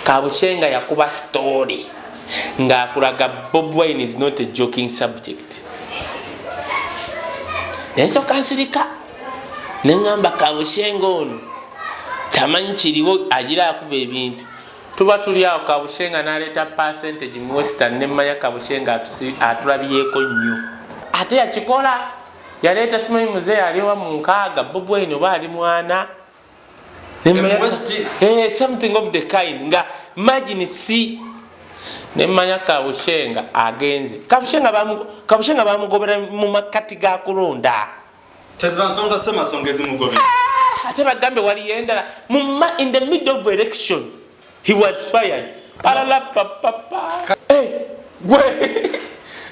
Kabushenga yakuba story ng'akulaga Bobi Wine is not a joking subject. Nenso kansirika nengamba Kabushenga ono tamanyi kiriwo agira akuba ebintu. Tuba tuli awo Kabushenga n'aleeta percentage mu Western nemmanya Kabushenga atulabyeko nnyo. Ate yakikola yaleeta simanyi muzee aliwa mu nkaaga Bobi Wine oba ali mwana. Something of the kind. Nga imagine si nemmanya Kabushenga agenze. Kabushenga bamugobera mu makati ga kulonda. Ensonga ssemasonga ezimugobye. Ate bagambe wali yendala in the middle of election he was fired. Gwe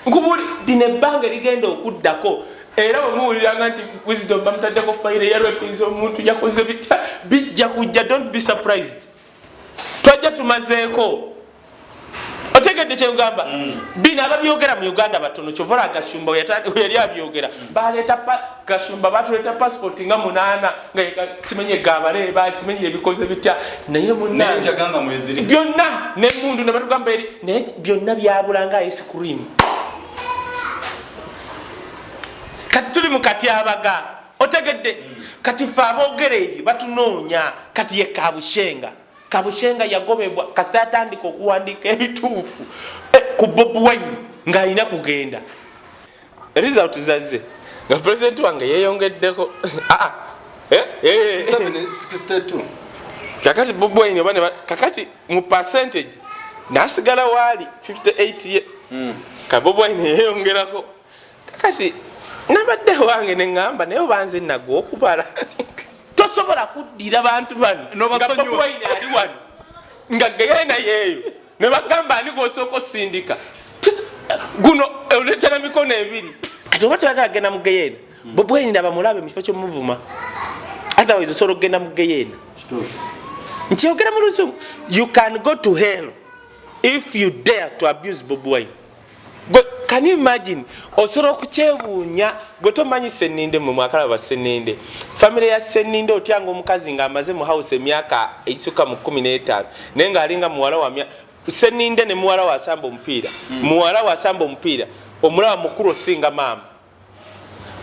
nkubuli dine banga ligenda okuddako era omuwulira nti Wisdom bamutaddeko fire yalwepinza omuntu yakoze bitya bijja kujja. Don't be surprised. Twajja tumazeeko otegedde kyegamba bino ababyogera mu Uganda batono kyovora Gashumba yali abyogera baleeta Gashumba batuleeta passport nga 8 nga simenye gabaleba simenye ebikoze bitya naye munanja ganga mweziri byonna ne mundu ne batugamba eri naye byonna byabula nga ice cream. Kati tuli mukati abaga otegedde kati fa aboogera ebi batunoonya kati ye Kabushenga yagobebwa kasita atandika okuwandiika ebituufu ku Bobi Wine ng'alina kugenda. Result zazze nga president wange yeeyongeddeko 762 kakati Bobi Wine kakati mu percentage nasigala waali 58 ye ka Bobi Wine yeeyongerako kakati nabadde wange neŋŋamba naye obanze nagwe okubala tosobola kuddira bantu bano nga Bobi Wine ali wano nga geyena yeeyo ne bagamba ani gw'osooka osindika guno oleetera mikono ebiri kati oba toyagala kugenda mu geyena Bobi Wine ndaba mulabe mu kifo ky'omuvuma otherwise osobola okugenda mu geyena nkyogera mu Luzungu. You can go to hell if you dare to abuse Bobi Wine. Can you imagine osobola okukyebuunya gwe tomanyi Sseninde mu mwakala ba Sseninde family ya Sseninde otyanga omukazi ng'amaze mu house emyaka ekisuka mu 15 naye ng'alinga muwala wa Sseninde ne muwala wa asamba omupiira muwala wa asamba omupiira omulaba mukulu osinga maama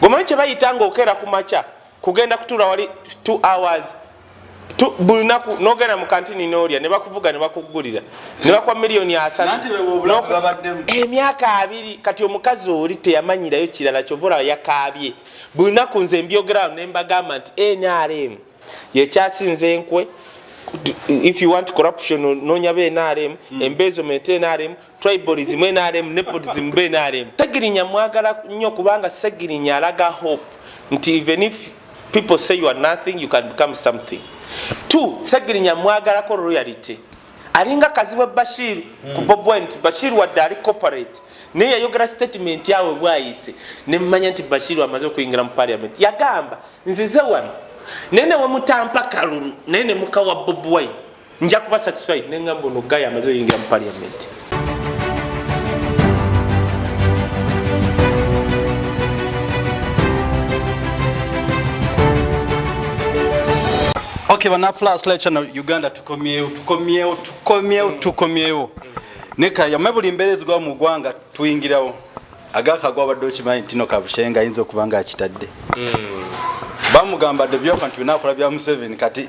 gomanyi kye bayitanga okera ku makya kugenda kutuula wali 2 hours buli lunaku n'ogenda mu kantini n'olya ne bakuvuga ne bakuggulira ne bakwa miliyoni 3 emyaka 2 kati omukazi oli teyamanyirayo kirala kyovula yakaabye buli lunaku nze mbyogerawo ne mbagamba nti NRM yekyasinze enkwe. If you want corruption nonya be NRM embezzlement NRM tribalism NRM nepotism be NRM. Segirinya mwagala nnyo kubanga Segirinya alaga hope nti even if people say you are nothing you can become something. 2 Segirinya mwagala ko royalty alinga kaziwe Bashir ku Bobi Wine. Bashir wadde ali corporate naye yayogera statement yawe bwayise ne mmanya nti Bashir amaze okuyingira mu parliament yagamba nzize wano nene we mutampa kalulu nene muka wa Bobi Wine nja kuba satisfied ne ngamba no guy amaze okuyingira mu parliament. Okay, bana flash lecture na Uganda tukomyewo neka yamabuli mberezi gwa mugwanga tuyingirawo agaka gwa badochi ntino Kabushenga inzo kubanga akitadde bamugamba de byo kantu nakola bya Museveni kati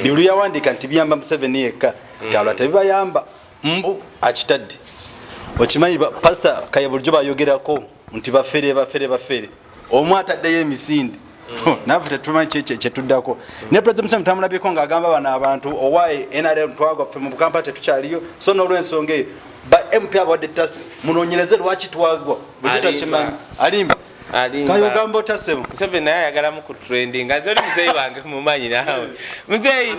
biulu yawandika nti byamba Museveni yeka tala tabibayamba mbu akitadde okimanyi pastor Kaye Wisdom bayogerako nti bafere omwata de emisindi navuta tumanyi kye tuddako ne president Museveni tamulabiko ng'agamba bana abantu owaye NRM twagwa ffe mu Kampala tetukyaliyo so n'olw'ensonga eyo ba MP abadde tasi munoonyereze lwaki twagwa bwetutakimanyi alimba kayogamba otasemu Museveni naye ayagala mu ku trending nze oli muzeeyi wange mumanyi nawe muzeeyi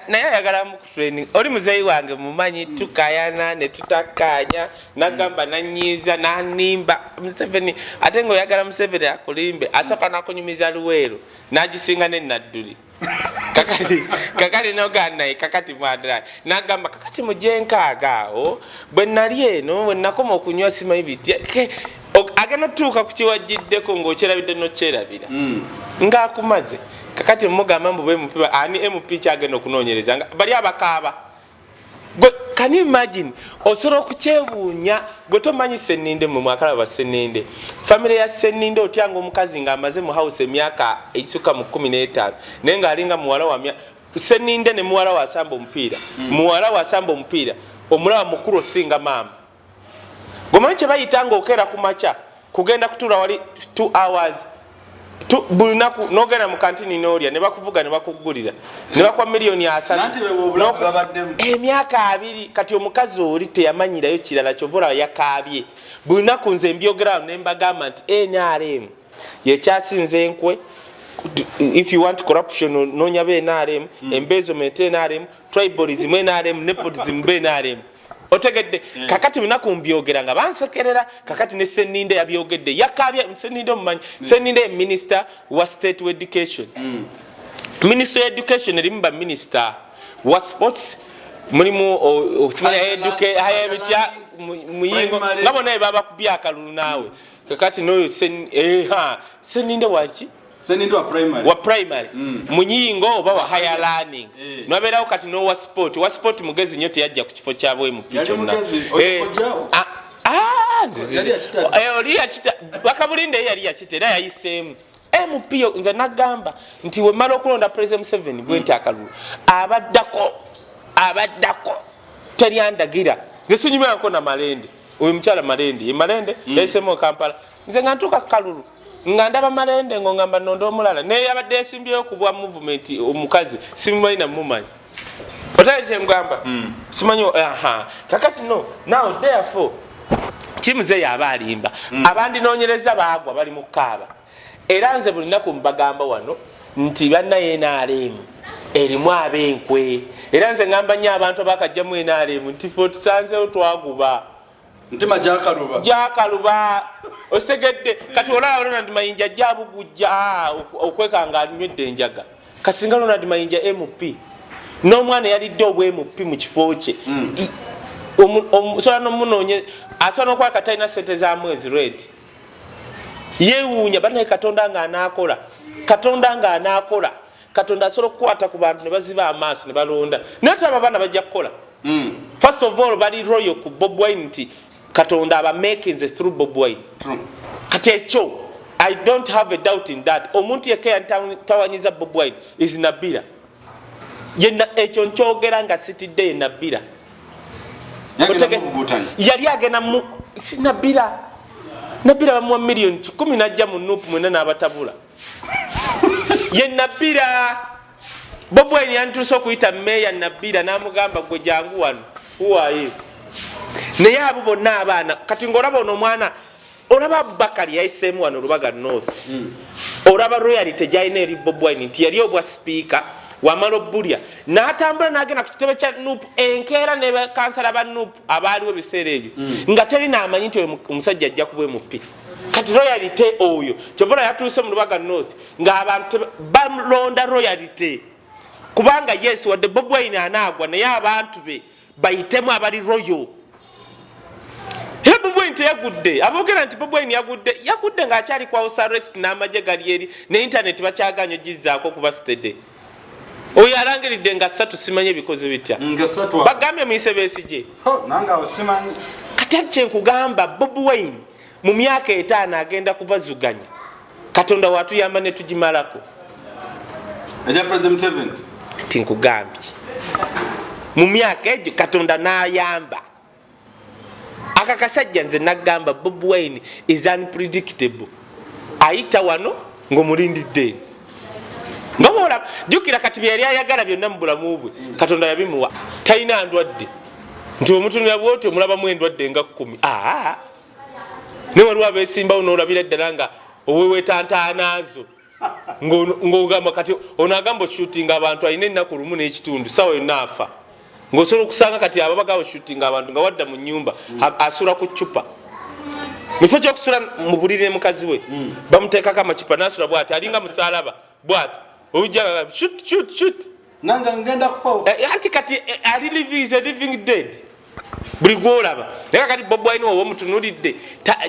naye ayagala mu ku trending oli muzeeyi wange mumanyi tukayana ne tutakanya nagamba nanyiiza nanimba Museveni ate ng'oyagala Museveni akulimbe asooka nakunyumiza luweero n'agisinga ne Nadduli kakati noganaye kakati mwadala nagamba kakati mujenkaaga awo bwe nali eno bwe nakoma okunywa simanyi bitya agenda tuuka ku kiwajjiddeko ng'okyerabidde nokyerabira ng'akumaze kakati mugamba mbu bemupiba ani MP kyagenda okunoonyereza bali abakaaba Can you imagine osobola okukyewuunya gwe tomanyi Sseninde mu mwakala ba Sseninde family ya Sseninde otyanga omukazi ng'amaze mu house emyaka ekisuka mu 15 naye ng'alinga muwala wa Sseninde ne muwala wa asamba omupiira muwala wa asamba omupiira omulaba mukulu osinga maama gomanyi kye bayitanga okeera ku makya kugenda kutuula wali 2 hours buli lunaku n'ogenda mu kantini n'olya ne bakuvuga ne bakugulira ne bakwa miliyoni 3 emyaka 2 kati omukazi oli teyamanyirayo kirala kyovula yakaabye buli lunaku nze mbyogerawo ne mbagamba nti NRM yekyasinze enkwe if you want corruption noonya NRM embezzlement NRM tribalism NRM nepotism NRM otegedde kakati binaku mbyogera nga bansekerera kakati ne Sseninde yabyogedde yakabye Sseninde omumanyi Sseninde minister wa state of education minister of education erimba minister wa sports mulimu osimanya education muyingo ngabo naye baba kubyakalulu nawe kakati noyo Sseninde waki Sseninde wa primary munyingo oba wa higher learning naberawo kati no wa sport mugezi nyote yajja ku kifo kyabwe mu picho na oli yachita bakabulinde yali yachita era yayisemu MPO nze nagamba nti we malo kulonda President 7 bwentakalulu abaddako teri andagira nze sinyuma yako na Malende oyo mchala Malende yasemo Kampala nze ngantuka kalulu ngandaba Malende ngo ngamba nondo omulala ne yabadde esimbyeyo kubwa movement omukazi simumanyi na mumanyi otaje ngamba simanyi kakati no now therefore timu ze yabalimba abandi nonyereza bagwa bali mukaba era nze buli nako mbagamba wano nti banna NRM erimu abenkwe era nze ngamba nnyo abantu abakajja mu NRM nti fo tusanzeewo twaguba ntima jakaluba osegedde kati olala Ronald Mayinja jabugujja okwekanga alinywedde enjaga kasinga Ronald Mayinja MP n'omwana yalidde obwe MP mu kifo kye omusola n'omunonye asobola n'okuba katalina ssente za mwezi red yeewuunya banaye Katonda ng'anaakola Katonda asobola okukwata ku bantu ne baziba amaaso ne balonda naye ate abaana bajja kukola first of all bali royal ku Bob Wine nti Katonda aba making the through Bob Wine kati ekyo I don't have a doubt in that omuntu yekka tawanyiza Bob Wine is Nabira yenna ekyo nkyogera nga sitidde Nabira yali agenda mu Nabira bamuwa miliyoni 10 najja mu nupu mwena n'abatabula ye Nabira Bob Wine yantuuse okuyita meya Nabira n'amugamba gwe jangu wano who are you naye abo bonna abaana kati ng'olaba ono omwana olaba Bakari yayiseemu wano Lubaga North olaba royalty gyalina eri Bob Wine nti yali obwa speaker wamala obbulya n'atambula n'agenda ku kitebe kya nupu enkeera ne bakansala ba nupu abaaliwo ebiseera ebyo nga teri n'amanyi nti omusajja ajja kuba MP kati royalty oyo kyobola yatuuse mu Lubaga North ng'abantu balonda royalty kubanga yes wadde Bob Wine anaagwa naye abantu be bayitemu abali royal Bob Wine teyagudde aboogera nti Bob Wine yagudde ng'akyali kwa house arrest n'amagye gali eri ne internet bakyaganya ogizzaako kuba stede oyo alangiridde nga 3 simanye ebikoze bitya bagambye muyise besigye kati akye nkugamba Bob Wine mu myaka 5 agenda kubazuganya Katonda watuyamba ne tugimalako eja President 7 tinkugambye mu myaka egyo Katonda n'ayamba akakasajja nze nagamba Bob Wine is unpredictable ayita wano ng'omulindidde ngobola jukira kati byali ayagala byonna mu bulamu bwe Katonda yabimuwa talina ndwadde nti omuntu yabwote omulaba mu endwadde nga 10 ne waliwo abeesimbawo n'olabira ddala nga owewetantaanaazo ng'ogamba kati onagamba shooting abantu alina ennaku lumu n'ekitundu sawa yonna afa ng'osobola okusanga kati ababagawo shooting abantu nga wadda mu nnyumba asula ku ccupa mufo ky'okusula mu buliri mukazi we bamuteekako amacupa n'asula bw'ati alinga musalaba bw'ati ojja shoot nanga ngenda kufa anti kati ali living dead buli gwolaba naye kati Bob Wine owo mutunulidde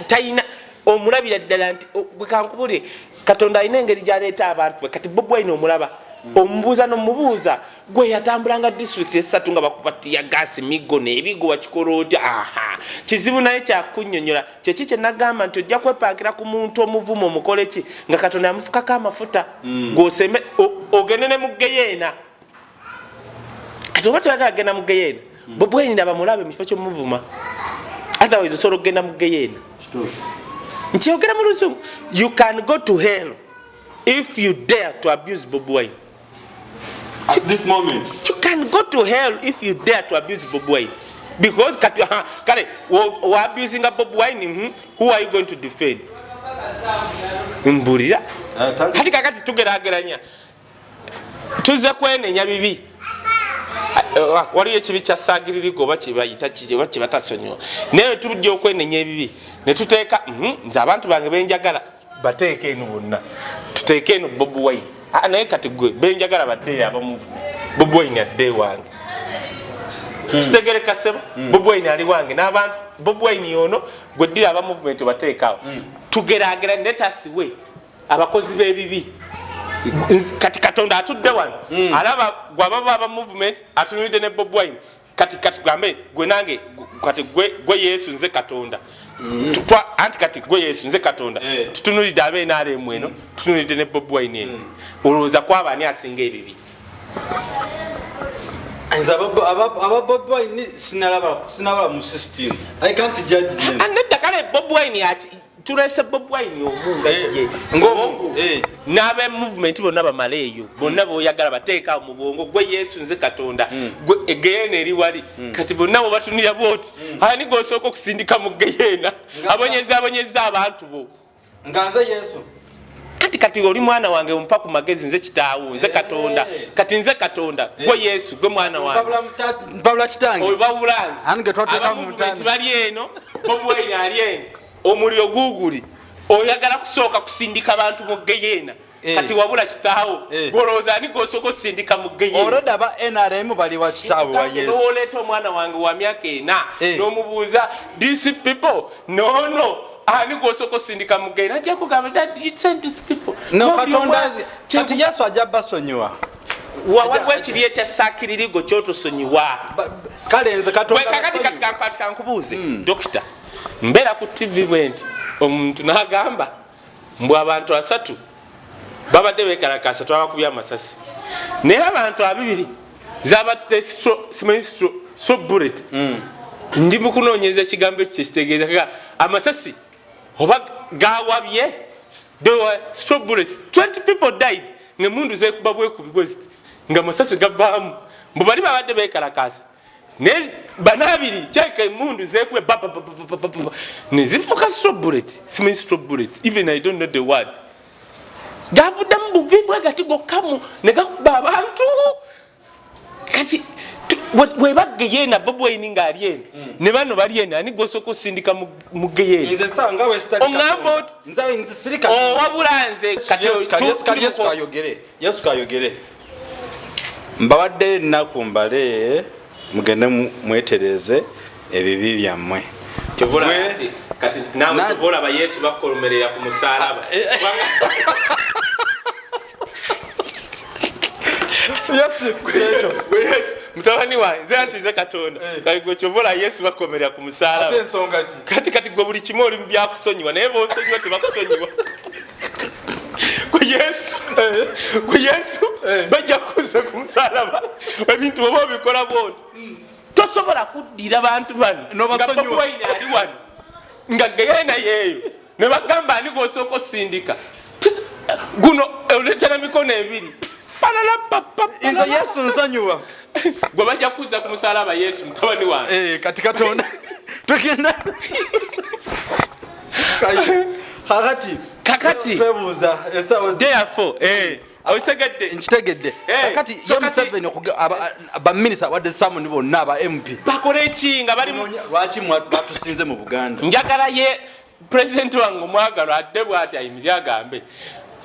tayina omulabira ddala nti bwe kankubule Katonda alina engeri gy'aleeta abantu kati Bob Wine omulaba omubuuza n'omubuuza gwe yatambulanga district esatu nga bakubatiya gasi migo n'ebigo wakikola otya aha kizibu naye kyakunnyonnyola kyeki kye nagamba nti ojja kwepankira ku muntu omuvumu omukole ki nga Katonda yamufukako amafuta ng'oseme ogende ne mugeyeena kati oba toyagala genda mugeyeena Bobi Wine ndaba mulabe mu kifo ky'omuvuma otherwise osobola okugenda mugeyeena nkyogera mu Luzungu you can go to hell if you dare to abuse Bobi Wine. At this moment, you can go to hell if you dare to abuse Bobi Wine. Because kale, we're abusing Bobi Wine, who are you going to defend? Mbulira. Hadi kakati tugerageranya. Tuze kwenenya bibi. Waliyo ekibi kya saagiririgo bakibayita batasonyiwa. Naye tujja okwenenya ebibi. Ne tuteeka nze abantu bange benjagala bateeke eno bonna. Tuteeke eno Bobi Wine. Naye kati gwe benjagala badde abamuvu. Bobi Wine adde wange. Kitegereka sebo Bobi Wine ali wange n'abantu Bobi Wine yono gwe ddira aba movement bateekawo. Tugeragera netasiwe abakozi b'ebibi. Kati Katonda atudde wano alaba gwababa aba movement atunulidde ne Bobi Wine kati tugambe gwe nange kati gwe Yesu nze Katonda anti kati gwe Yesu nze Katonda tutunulidde abe naale mweno tutunulidde ne Bobi Wine eno olowooza kwaba ani asinga ebibi Bobi Wine sinalaba mu system. I can't judge them. Nedda kale Bobi Wine tulese Bobi Wine omungu n'abe movement bonna bamaleeyo bonna boyagala bateeka mu bwongo gwe Yesu nze Katonda gwe egeyeena eri wali kati bonna bo batunira bwoti ani gosooka okusindika mu geyeena abonyeza abantu bo nganze Yesu kati oli mwana wange mpa ku magezi nze kitaawo nze Katonda kati nze Katonda gwe Yesu gwe mwana wange babula kitange oyo babulanze ange twateka mu mutani bali eno Bobi Wine ali eno omuliro guguli oyagala kusooka kusindika abantu mu geyeena kati wabula kitaawo golooza ani gosooka okusindika mu geyeena already aba NRM bali wa kitaawo wa Yesu oleeta omwana wange wa myaka ena n'omubuuza these people no ani gosoko sindika mugenda ajja kugamba that you send these people no Katonda kati Yesu ajja basonyiwa waliwo ekiri ekyasakiririgo kyotosonyiwa kale nze Katonda kati kankubuuze dokita mbeera ku TV bwenti omuntu n'agamba mbu abantu 3 babadde beekalakasa twabakubya amasasi naye abantu 2 zabadde so bullet ndi mu kunoonyeza ekigambo ekyo kitegeeza amasasi oba gawabye there were stop bullets 20 people died ngemundu zekuba bwekubibwezit nga masasi gavaamu mbu bali babadde beekalakasa ne banabiri kyeka emundu zekube nezifuka stop bullet simanyi stop bullet even I don't know the word gavudde mu buvi bwegati gokkamu ne gakuba abantu kati webageyeena Bobi Wine ng'ali eno ne bano bali eno ani gosooka osindika mu geyeena nze sanga we oŋŋamba nze sirika owabula nze Yesu kayogere mbabadde ennaku mbale mugende mwetereze ebibi byammwe kati naawe kyova olaba Yesu bakolomerera ku musaalaba Yesu kyecho mutabani wange nze anti nze Katonda kati gwe kyovola Yesu bakomerera ku musaalaba ate ensonga ki kati gwe buli kimu oli mu byakusonyiwa naye b'osonyiwa tebakusonyiwa ku Yesu bajja kuza ku musaalaba ebintu oba obikola bwoti tosobola kuddira bantu bano nga Bobi Wine ali wano nga geyeena yeeyo ne bagamba ani gosooka osindika guno oleetera mikono 2 nze Yesu nsonyiwa gwe bajja kuza ku musaalaba Yesu mutabani wange kati Katonda tugenda kakati twebuuza therefore awusegedde nkitegedde kakati M7 baminisa wadde samuni bonna aba MP bakola eki nga bali lwaki batusinze mu Buganda njagala ye president wange omwagalwa adde bw'ati ayimirire agambe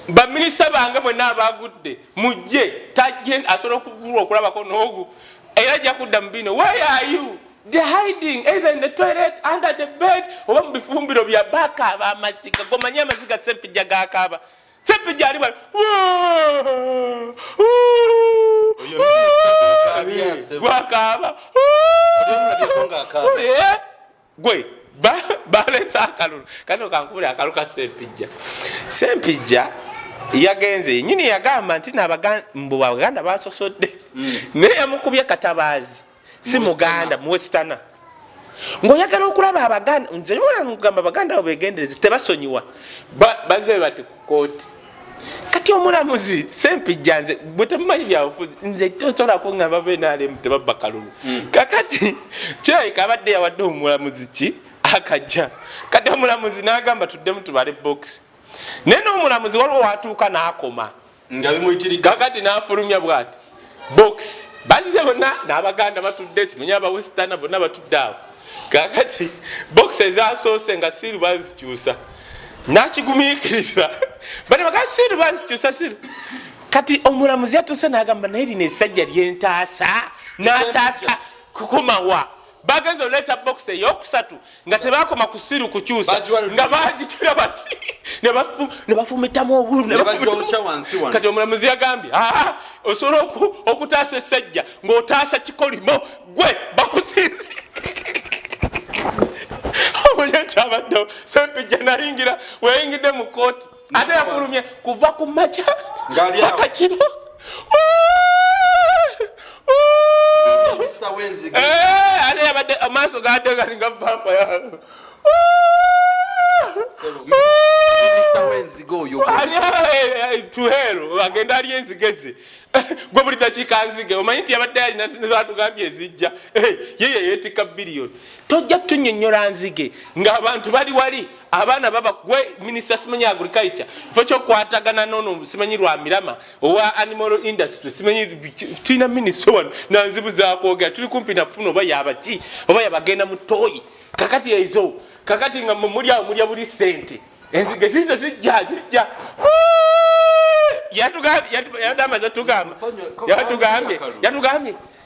baminisa bange bwenna abagudde mujje tajje asobola okuvulwa okulabako n'ogu era ajja kudda mu bino where are you they're hiding either in the toilet under the bed oba mu bifumbiro bya bakaaba amaziga gomanyi amaziga sempijja gakaaba Sempijja ali bali gwakaaba gwe balesa akalulu kano kankubula akalu ka Sempijja yagenze nyini yagamba nti mbu Baganda basosodde naye yamukubye katabaazi si Muganda mu Western ng'oyagala okulaba Abaganda nze mugamba Abaganda abo begendereze tebasonyiwa bazze bati ku kooti kati omulamuzi Sempijja nze bwe temumanyi byabufuzi nze tosobola kuŋŋamba benaalemu tebabba kalulu kakati kirabika abadde yawadde omulamuzi ki akajja kati omulamuzi n'agamba tuddemu tubale box naye n'omulamuzi waliwo watuuka n'akoma nga bimuyitiriga kakati n'afulumya bw'ati box bazze bonna n'Abaganda batudde simanya abawesitana bonna batudde awo kakati box ezasoose nga siiru bazikyusa n'akigumiikiriza bane baga siiru bazikyusa siiru kati omulamuzi yatuuse n'agamba naye lino essajja lyentaasa n'ataasa kukomawa bagenze oleeta box eyokusatu nga tebakoma ku siiru kukyusa nga bagitula bati ne bafumitamu obulu kati omulamuzi yagambye osobola okutaasa essajja ng'otaasa kikolimo gwe bakusiize omunya kyabaddewo Sempijja nayingira weyingidde mu kooti ate yafulumye kuva ku makya paka kiro ate yabadde amaaso gadde galinga vampaya tuhero agenda ali enzigeze gwe buli dakiika nzige omanyi nti yabadde alina zatugambye ezijja yeye yeetika biliyoni tojja tunyonnyola nzige ng'abantu bali wali abaana baba gwe minisita simanyi agriculture fo kyokwatagana noono simanyi lwa mirama owa animal industry simanyi tulina minisita wano nanzibuzakwogera tuli kumpi nafuna oba yabaki oba yabagenda mu tooyi kakati ezo kakati nga muli awo mulya buli sente enzige zizo zijja yatugambye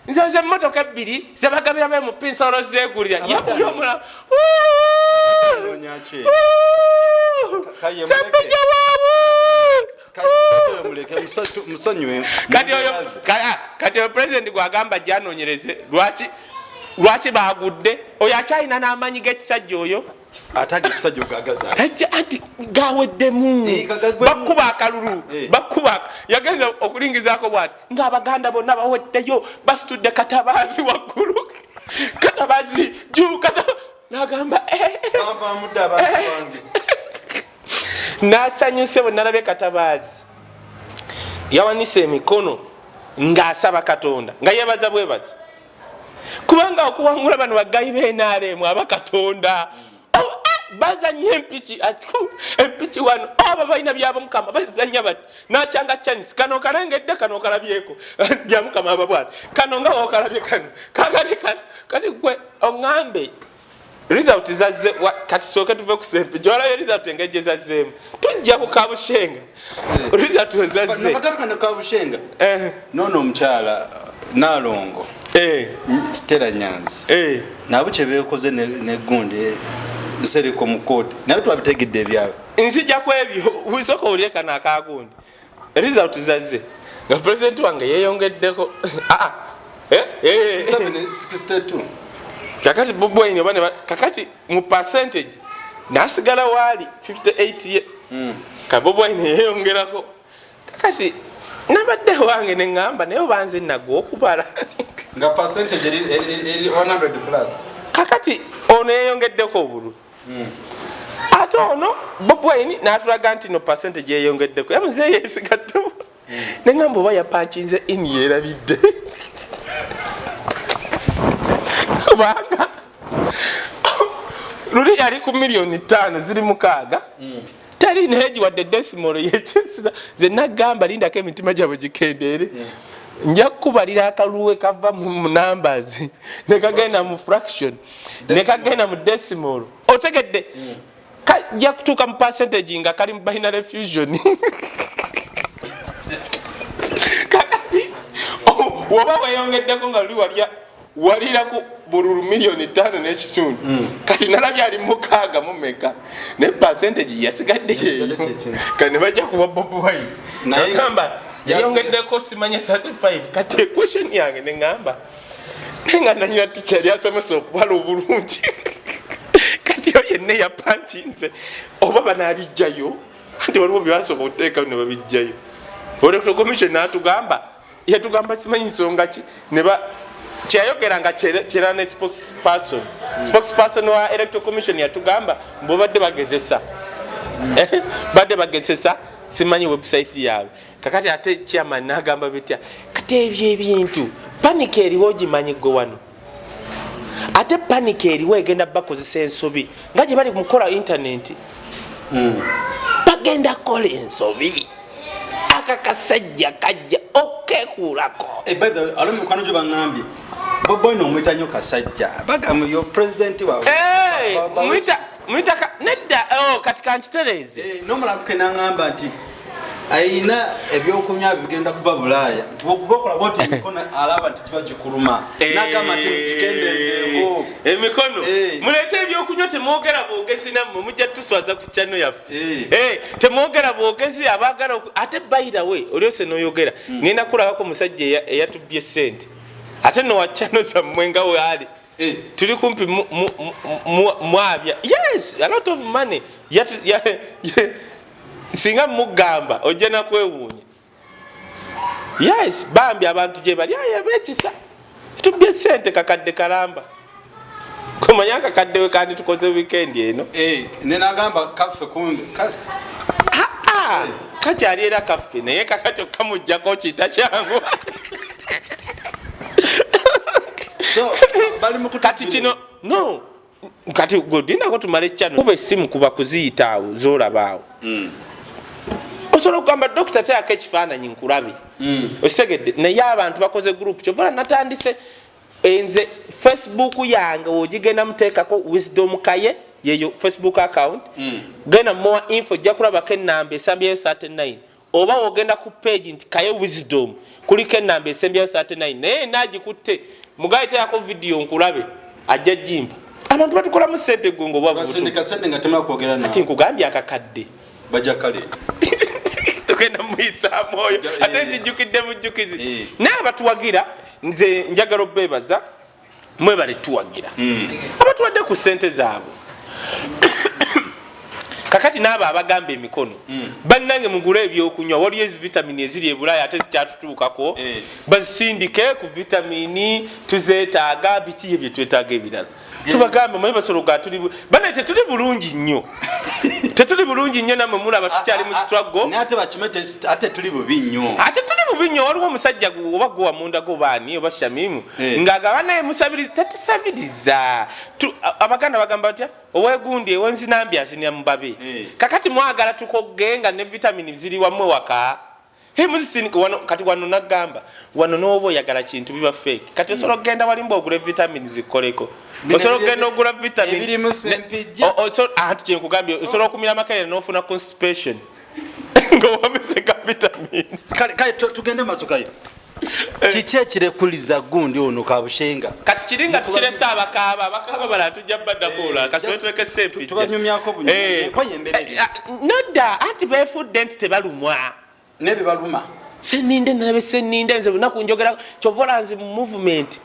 nze emmotoka ebbiri zebagabiramu mu pinsolo zeegulira yakubya omulamu Sempijja kati oyo pulezidenti gwagamba gyanoonyereze lwaki bagudde oyo akyalina n'amanyi g'ekisajja oyo atage ekisajja ogagaza ati gaweddemu bakuba akalulu bakuba yagenza okulingizaako bwati ng'Abaganda bonna baweddeyo basitudde katabaazi waggulu katabaazi juu n'agamba mudde abantu bange n'asanyuse bwe nalabye katabaazi yawanise emikono ng'asaba Katonda nga yeebaza bwebaza kubanga okuwangula bano bagayi b'enaalemu aba Katonda bazanye empiki atiku empiki wano aba balina byabo Mukama bazanya bati nakyanga Chinese kano kalengedde kano kalabyeko bya Mukama aba bwana kano nga okalabye kano kati gwe ongambe result zazze kati soke tuve ku sempi jwala result engeje zazzeemu tujja ku Kabushenga result zazze nataka na Kabushenga nono omukyala Nalongo Stella Nyanzi nabo kyebeekoze ne gundi nsereko mu kooti naye twabitegedde ebyawe nzija ku ebyo wisoko ulyeka n'akagundi result zazze nga president wange yeeyongeddeko 762 kakati bubwaine bane kakati mu percentage nasigala wali 58 ye kabubwaine yeeyongerako kakati nabadde wange neŋŋamba naye obanze nagwo okubala nga percentage eri 100 plus kakati ono yeeyongeddeko obululu ate ono bubwaine n'atulaga nti no percentage yeeyongeddeko yamuzeeyo yeesigaddemu neŋŋamba oba yapankinze ini yeerabidde kubanga luli yali ku miliyoni 5 ziri 6 tali neji wadde decimal yekyesiza ze nagamba lindako emitima gyabwe gikendeere nja kubalira akaluwe kava mu numbers nekagenda mu fraction nekagenda mu decimal otegedde kajja kutuuka mu percentage nga kali mu binary fusion kakati woba weyongeddeko nga luli walya walira ku bululu milioni 5 n'ekitundu kati nalabye ali mukaaga mumeka ne percentage yasigadde yeyo kati ne bajja kuba Bobi Wine nagamba yongeddeko simanya 35 kati question yange ne ngamba nenga nanywa teacher yali asomesa okubala obulungi kati yo yenna yapanchinze oba banabijjayo nti waliwo byasooka okuteeka ne babijjayo electoral commission yatugamba simanyi nsonga ki neba kyayogeranga kyera ne spokesperson wa electoral commission yatugamba mbo badde bagezesa simanyi website yaabwe kakati ate chairman nagamba bitya kati ebyo ebintu panic eriwo gimanyi go wano ate panic eriwo egenda bakozesa ensobi nga gye bali mukola internet bagenda kola ensobi akakasajja kajja okekuulako ebadde alomu mukano gyo bangambye Bobi Wine omwita nnyo kasajja bagamba yo president wawe mwita nedda kati kankitereze n'omulamuke n'angamba nti ayina ebyokunywa bigenda kuva Bulaaya bwokugokola bwoti emikono alaba nti kiba gikuluma n'agamba nti kikendeezeeko emikono muleete ebyokunywa temwogera bwogezi nammwe mujja tuswaza ku channel yaffe temwogera bwogezi abaagala ate bayirawe olyose n'oyogera ngenda kulabako omusajja eyatubbye sente ate nowa channel zammwe nga weali tuli kumpi mwabya yes a lot of money singa mugamba ojja nakwewuunya yes bambi abantu gye bali ayabekisa tubbye sente kakadde kalamba kumanya kakaddewe kandi tukoze weekend eno nenagamba kaffe kumbi kakyali era kaffe naye kakati okamujjako kita kyangu kati kino no kati godinako tumale channel kuba essimu kuba kuziyitaawo zoolabaawo osobola okugamba dokita teako ekifaananyi nkulabe okitegedde naye abantu bakoze group kyovala natandise enze Facebook yange wogigenda muteekako Wisdom Kaye yeyo Facebook account genda more info jja kulabako ennamba esambyayo 39 oba wogenda ku page nti Kaye Wisdom kuliko ennamba esambyayo 39 naye nagikutte mugaye teekako video nkulabe ajja jimba abantu batukola mu sente gongo ati nkugambye akakadde bajakale tugenda muyita moyo ate kijjukidde bujjukizi n'abatuwagira nze njagala obebaza mwebale tuwagira abatuwadde ku sente zaabwe kakati n'abo abagamba emikono bannange mugula ebyokunywa waliyo vitamini eziri ebulaaya ate zikyatutuukako bazisindike ku vitamini tuzeetaaga biki ebyo twetaaga ebirala tubagamba mwe basologa tuli bana tetuli bulungi nnyo tetuli bulungi nnyo namwe mulaba tukyali mu struggle n'ate bakimete ate tuli bubi nnyo waliwo omusajja oba gwa munda go baani oba Shamimu ng'agaba naye musabiriza tetusabiriza abaganda bagamba batya owegundi ewenzinambi azinira mubabe kakati mwagala tukogenga ne vitamini ziri wamwe waka muzisini kati wano nagamba wano n'oba oyagala kintu biba fake kati osobola okgenda walimba ogula vitamini zikoleko osobola okgenda ogula vitamini anti kyenkugambye osobola okumira amakerere n'ofuna constipation ng'owameseka vitamini kale tugende maaso Kaye kiki ekirekuliza gundi ono Kabushenga kati kiringa tukiresa abakaaba bala tujja baddakola kasootweke sempi tubanyumyako bunyembereri nodda anti beefudde nti tebalumwa nebe baluma seninde nabe seninde nze bunaku njogera kyovola nzi movement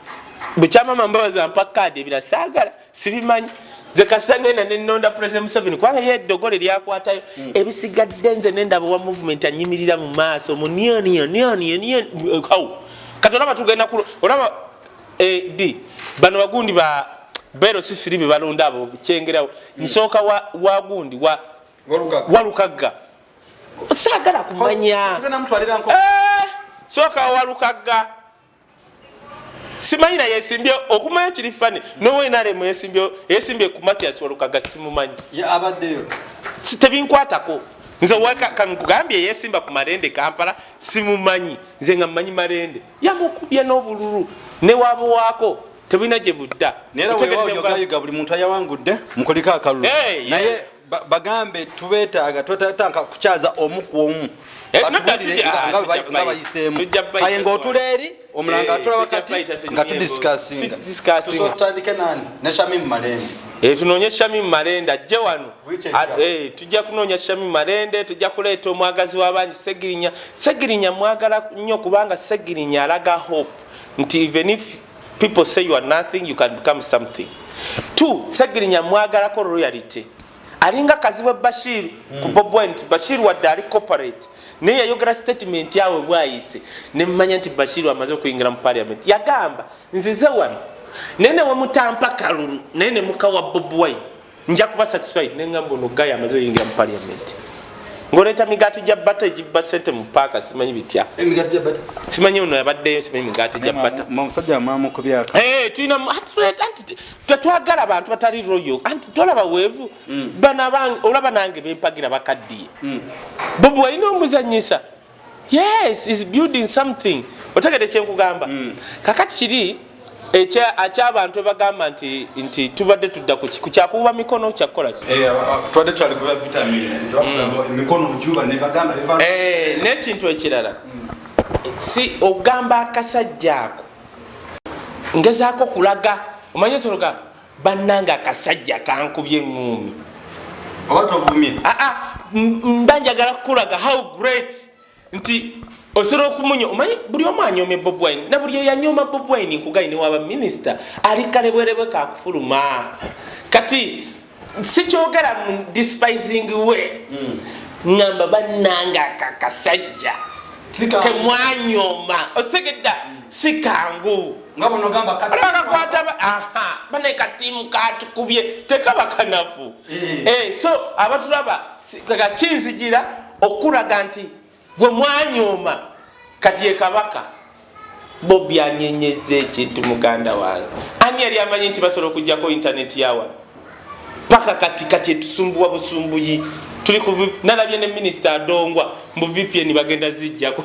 bukyamama mbabaza mpakade ebira saagala sibimanyi ze kasangena nenonda president Museveni kwanga ye dogole lyakwatayo ebisigadde nze nendaba wa movement anyimirira mu maaso mu nioni katona batugenda ku olaba di bano bagundi ba bero sifiribe balonda abo kyengerawo nsooka wa gundi walukaga saagala kumanya tugenda mutwalira nko sooka walukaga simanyi naye yesimbye okumanya kiri fani nowe nalemu yesimbye ku Mathias walukaga simumanyi abaddeyo tebinkwatako nze kankugambye yesimba ku Marende Kampala simumanyi nze nga mmanyi Marende yamukubye n'obululu ne wabo waako tebina gye budda nera wewayogayoga buli muntu ayawangudde mukoliko akalulu naye bagambe tubeetaaga twetatanga kukyaza omu ku omu nga bayiseemu Kaye ng'otula eri omulanga atula wakati nga tudiscussinga tusotandike nani ne Shamim Malende tunonye Shamim Malende ajje wano tujja kunoonya Shamim Malende tujja kuleeta omwagazi w'abangi Segirinya mwagala nnyo kubanga Segirinya alaga hope nti even if people say you are nothing you can become something. 2 Segirinya mwagalako royalty alinga kaziwe Bashir ku Bob Wine Bashir wadde ali corporate naye yayogera statement yawe bwayise ne mmanya nti Bashir amaze okuyingira mu parliament yagamba nzize wano nene we mutampa kalulu nene muka wa Bob Wine nja kuba satisfied nengamba ono gaya amaze oyingira mu parliament ngoleta migati ja bata ejibba sente mu paka simanyi bitya emigati ja bata simanyi ono yabadde simanyi migati ja bata musajja mamu ku byaka tuina anti twagala abantu batali royo anti tolaba weevu bana bange olaba nange bempagira bakaddiye Bob Wine omuzanyisa yes is building something otegede kyenkugamba kakati kiri acha abantu bagamba nti tubadde tudda ku kyakuba mikono kyakola ki tubadde twali kuba vitamin nti bagamba emikono mujuba ne bagamba n'ekintu ekirala si ogamba akasajjaako ngezaako kulaga omanye sologa bannanga akasajja kankubye eŋŋumi oba tovumye mbanjagala kukulaga how great nti osoro okumunya omanyi buli omu anyome Bob Wine na buli yanyoma Bob Wine nkugayine waba minister ali kalebwerebwe kakufuluma kati si kyogera mu despising we ngamba bannanga kakasajja kemwanyoma osegedda sikangu ngabo nogamba kwata bane katimu katukubye tekaba kanafu so abatulaba kakinzigira okulaga nti gwe mwanyoma kati ye kabaka Bob yanyenyeze ekintu muganda wange ani yali amanyi nti basobola okujjako internet yawa paka kati etusumbuwa busumbuyi tuli ku nalabye ne minister Adongwa mu VPN bagenda zijjako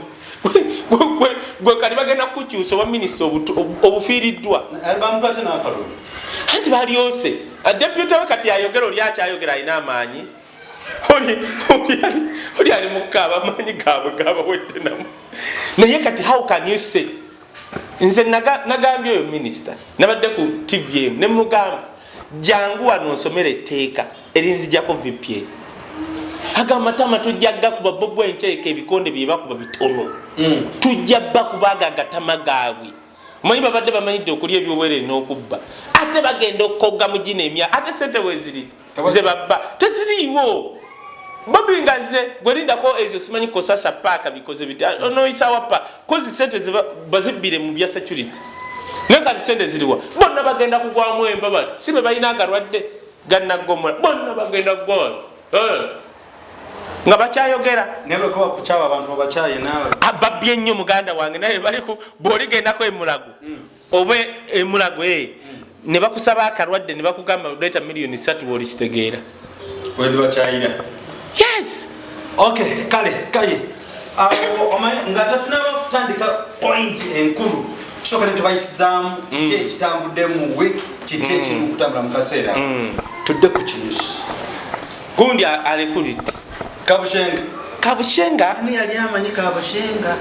gwe kali bagenda kukyusa wa minister obufiiriddwa albamukate n'akalulu anti balyose deputy we kati ayogera oli akyayogera ayina amaanyi oli ali mukaba amanyi gaabwe wedde namu naye kati how can you say nze nagambye oyo minister nabadde ku TVM ne mugamba jangu wano nsomere etteeka erinzijjako VPN agamba tama tujjagga kuba Bob Wine nkyeke ebikonde bye bakuba bitono tujja bakubaga agatama gaabwe omanyi babadde bamanyidde okulya ebyowerere n'okubba ate bagenda okogga mu gino emya ate sente weziri ze babba teziriiwo Bobi ngaze gwelindako ezo simanyi kosasa paka bikoze biti onoyisa wapa kozi sente bazibire mu bya security neka sente ziriwa bonna bagenda kugwamu embaba sibe bayina agarwadde ganna gomora bonna bagenda kugwa nga bakyayogera nebe ko kuchaba abantu babachaye nawe ababye nnyo muganda wange naye bali ku boligenda ko emulago obe emulago ne bakusaba akarwadde ne bakugamba leta milioni 3 boli kitegeera wendi bachayira yes okay kale Kaye ngatafuna kutandika point enkulu kusooka netubayisizamu kiki ekitambudde mu week kiki ekimu kutambula mu kaseera tudde ku kinyusi gundi alikulidde Kabushenga ani yali amanyi Kabushenga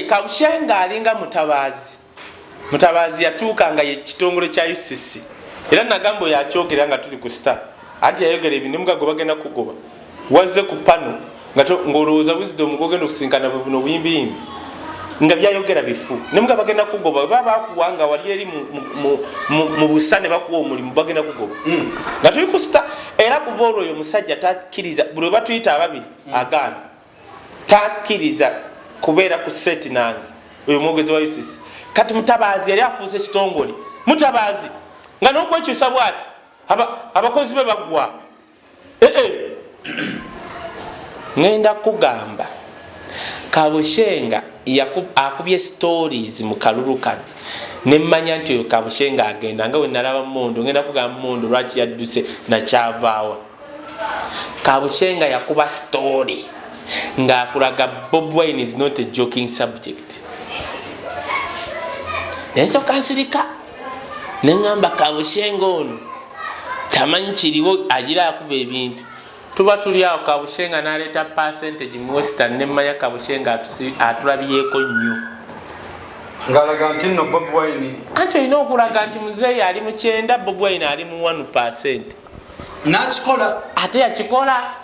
Kabushenga alinga mutabazi yatuukanga ye kitongole kya UCC era nagambo yakyogera nga tuli ku star anti yayogera ebintu mugago bagenda kugoba wazze ku pano ngolowooza wisdom gogenda okusinkana buno buyimbi nga byayogera bifu nemuga bagenda kugoba baba kuwanga wali eri mu busane bakuwa omulimu bagenda kugoba nga tuli ku star era kuvoro oyo musajja takiriza buli batuyita ababiri agana takiriza kubeera ku seti nange oyo mwogezi wa UCC kati mutabazi yali afuuse kitongole mutabazi nga n'okwekyusa bwati abakozi be bagwa ngenda kugamba Kabushenga akubye stories mu kalulu kano nemmanya nti oyo Kabushenga agenda nga we nalaba Mondo ngenda kugamba Mondo lwaki yadduse nakyavaawa Kabushenga yakuba story ng'akulaga Bob Wine is not a joking subject nensoka nsirika nengamba Kabushenga ono tamanyi kiriwo agira akuba ebintu tuba tuli awo Kabushenga n'aleeta percentage mu Western nemmanya Kabushenga atulabyeko nnyo ngalaga nti no Bob Wine anti olina okulaga nti muzeeyi ali mu 9 Bob Wine ali mu 1%. n'akikola ate yakikola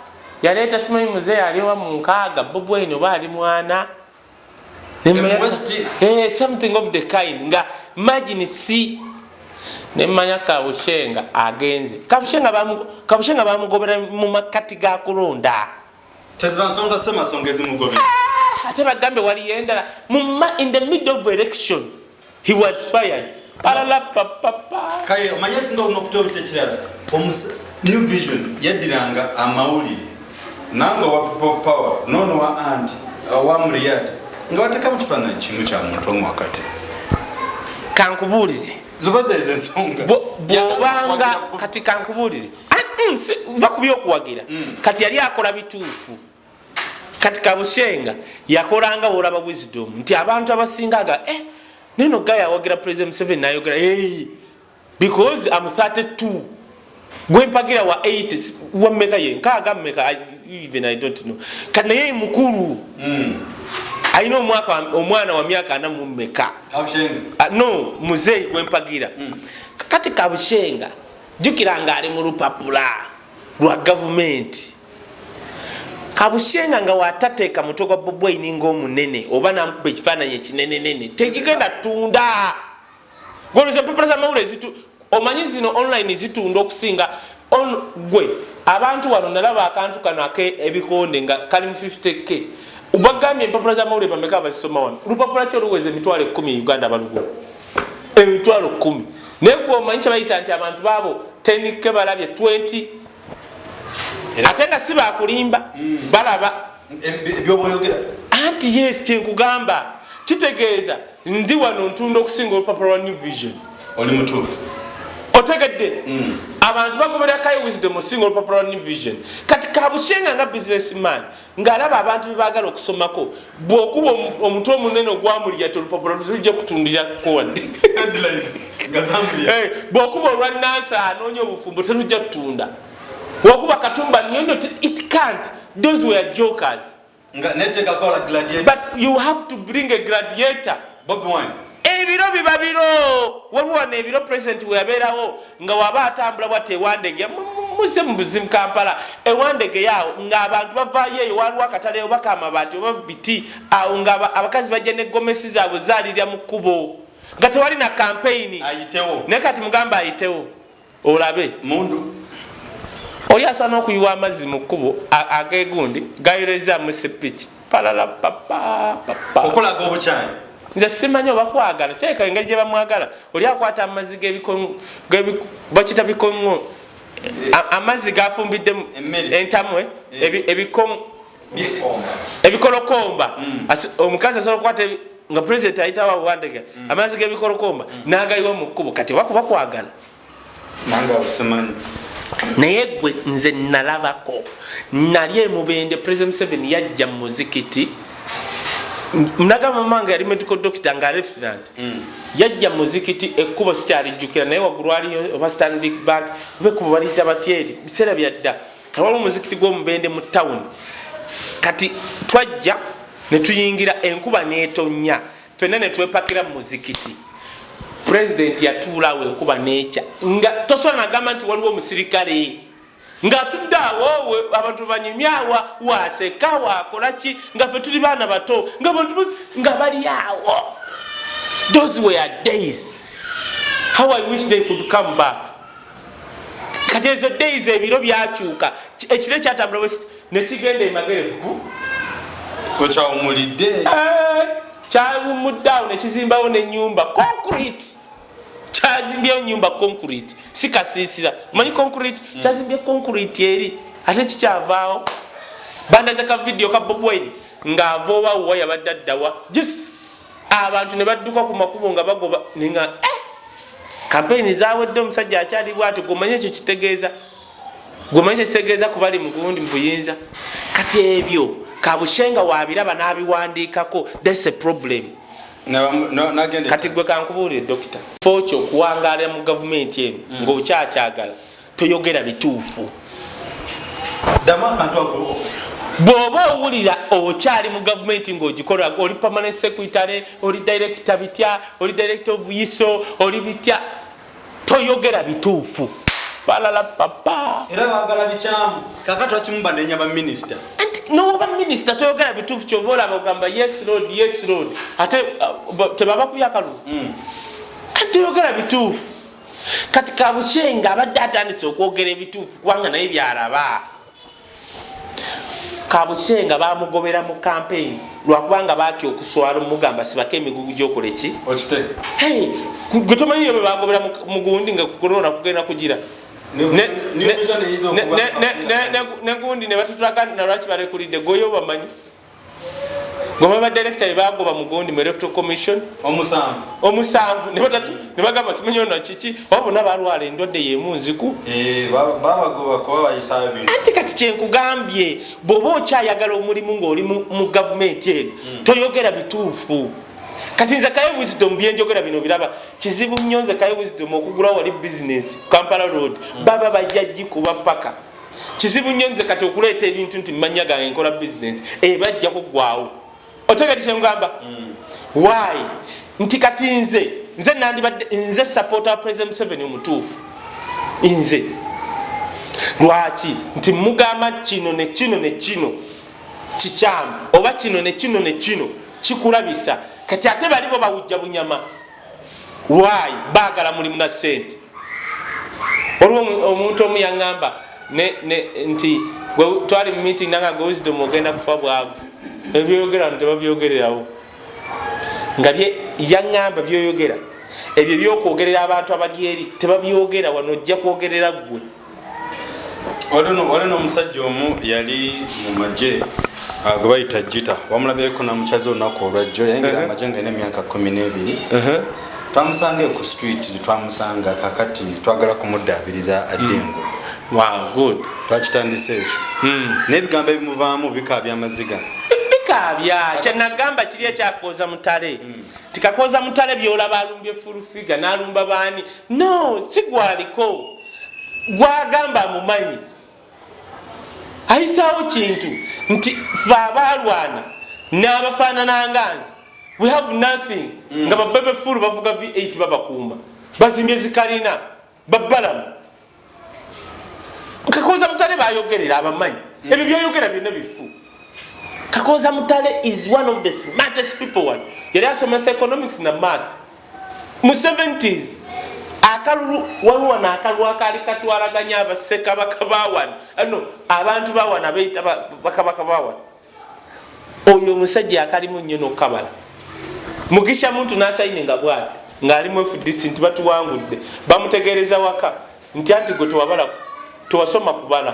yaleeta simanyi muzeeyi aliwa mu 6 Bob Wine oba ali mu 4 something of the kind nga imagine si nemanya Kabushenga agenze Kabushenga bamugobera mu makati ga kulonda tezibansonga ssemasonga ezimugobye ate bagambe wali yendala in the middle of election he was fired Kaye omanye singa unokutoolesa ekirala new vision yaddiranga amawulire nanga wa people power nono wa anti wa mriyati nga wateka mu kifaananyi kimu kya muntu omu wakati kankubuulire zobaza ezo ensonga bw'obanga kati kankubuulire bakubye okuwagira kati yali akola bituufu kati Kabushenga yakolanga olaba wisdom nti abantu abasingaga neno gaya awagira President Museveni nayogera because I'm 32 gwempagira wa 80 wameka ye nkaga mmeka even I don't know kana ye mukuru aino omwana wa myaka 4 mmeka Kabushenga no muzeeyi gwempagira kati Kabushenga jukiranga ali mu lupapula lwa government Kabushenga nga watateeka muto gwa Bob Wine ng'omunene oba namukuba ekifaananyi ekinenenene tekigenda tunda goloza papula za mawulire zitu omanyi zino online zitunda okusinga gwe abantu wano nalaba akantu kano ebikonde nga kali mu 50k ubagambye empapula za mawulire bameka abazisoma wano olupapula kyo luweze emitwalo 10 Uganda balugo emitwalo 10 naye gwe omanyi kye bayita nti abantu baabo 10k balabye 20 ate nga si bakulimba balaba ebyoboyogera anti yes kyenkugamba kitegeeza ndi wano ntunda okusinga olupapula lwa new vision oli mutuufu otegedde abantu bagobera Kaye Wisdom osinga olupapula lwa new vision kati Kabushenga nga businessman ng'alaba abantu bebaagala okusomako bw'okuba omutwe omunene ogwamulya ti olupapula tujja kutundira kowadde bw'okuba olwa nansa anoonya obufumbo tetujja kutunda wakuba katumba nyono it can't those were jokers nga neteka kola gladiator but you have to bring a gladiator Bob Wine ebiro bibabiro waliwo nebiro president weyaberawo nga waba atambula bwate wandege muze mu buzimu Kampala ewandege yawo nga abantu bavaayo eyo waliwo akatale obaka amabati oba biti awo nga abakazi bajja ne gomesi zaabwe zaalirya mu kkubo nga tewali na campaign ayitewo naye kati mugamba ayitewo olabe mundu oli asana okuyiwa amazzi mu kkubo agegundi gayoleza mu sepiki palala papa okulaga obukyayi nze simanyi oba kwagala kyeka engeri gye bamwagala oli akwata amazzi bakita bikongo amazzi gafumbiddemu entamwe ebikolokomba omukazi asobola okukwata nga president ayitawo awandeke amazzi g'ebikolokomba n'agayiwa mu kkubo kati oba kuba kwagala nanga busimanyi naye gwe nze nalabako nali emubende President Museveni yajja mu muzikiti mnagamba mama yali medical doctor nga lieutenant yajja mu muzikiti ekkubo sikyalijjukira naye waggulu aliyo oba Stanbic Bank bekubo baliyita batyeri biseera byadda waliwo omuzikiti gw'omubende mu town kati twajja ne tuyingira enkuba n'etonnya ffenna ne twepakira mu muzikiti president yatuulawo enkuba neekya nga tosobola nagamba nti waliwo omusirikale nga atudde awo abantu banyumyawa waseka wakolaki nga ffe tuli baana bato nga bali awo. Those were days. How I wish they could come back. Kati ezo days ebiro byakyuka ekire kyatambula nekigenda emagere kokyawumulidde kyawumuddeawo nekizimbawo nenyumba concrete kyazimbyewo nyumba concrete si kasiisira manyi concrete kyazimbye concrete eri ate kikyavaawo bandaze ka video ka Bob Wine ng'avoowa wa yabadde addawa just abantu ne badduka ku makubo nga bagoba ninga kampeni zawedde omusajja akyali bwati gomanye ekyo kitegeeza gomanye kitegeeza kubali mugundi mbuyinza kati ebyo Kabushenga wabiraba n'abiwandiikako that's a problem. Kati gwe kankubuulire dokita fokyo okuwangaala mu gavumenti eno ng'okyakyagala toyogera bituufu. bw'oba owulira okyali mu gavumenti ng'ogikola oli permanent secretary oli director bitya oli director of yiso oli bitya toyogera bituufu balala papa era baagala bikyamu kakati wakimuba nenya ba minister noba minister toyogera bituufu kyova olaba ogamba yes lord ate tebaba kuyakalu ate yogera bituufu kati Kabushenga abadde atandise okwogera ebituufu kubanga naye byalaba Kabushenga bamugobera mu campaign lwakubanga batya okuswala omugamba sibako emigugu gyokola eki gwe tomanyi bwe bagobera mu gundi nga kukorona kugenda kugira ne gundi ne batutulagana lwaki balekulidde goyo bamanyi goma ba director bagoba mu gundi mu electoral commission omusanvu ne bagamba simanyi ono kiki wabona balwala endwadde yemunziku babagoba kuba bayisabi anti kati kyenkugambye bw'oba okyayagala omulimu ng'oli mu gavumenti eno toyogera bituufu kati nze Kaye Wisdom byenjogera bino biraba kizibu nnyo nze Kaye Wisdom okugula wali business Kampala Road baba bajja gikuba paka kizibu nnyo nze kati okuleeta ebintu nti mmanya gange nkola business bajja kuggwawo otegedde kyengamba why nti kati nze nandibadde nze supporter President Museveni omutuufu nze lwaki nti mugamba kino ne kino kikyamu oba kino ne kino kikulabisa kati ate balibo bawujja bunyama why baagala mulimu na ssente olwo omuntu omu yaŋŋamba nti twali mu meeting nanga Kaye Wisdom ogenda kufa bwavu ebyoyogera tebabyogererawo nga yaŋŋamba byoyogera ebyo byokwogerera abantu abali eri tebabyogera wano ojja kwogerera ggwe waliwo n'omusajja omu yali mu magye gwe bayita jita wamulabyeko namukyazi olunaku olwajjo yayingira amagye nga alina emyaka 12 twamusanga ku street twamusanga kakati twagala kumuddaabiriza addengo twakitandisa ekyo n'ebigambo ebimuvaamu bikaabya amaziga bikaabya kyenagamba kiri ekyakooza mutale tikakooza mutale byolaba alumbye fulufiga n'alumba baani no si gwaliko gwagamba amumanyi ayisaawo kintu nti fe abalwana n'abafaanana nganzi we have nothing nga babebe fulu bavuga V8 babakuuma bazimbye zikalina babbalamu kakooza mutale bayogerera abamanyi ebyo byoyogera byonna bifu kakooza mutale is one of the smartest people yali asomesa economics na math mu 70s akalulu waliwo n'akalulu akaali katwalaganya abasekabaka bawano abantu bawano abeeyita bakabaka bawano oyo omusajja akalimu nnyo n'okukabala mugisha muntu n'asayine nga bwati ng'alimu FDC nti batuwangudde bamutegeereza waka nti anti gwe tewasoma kubala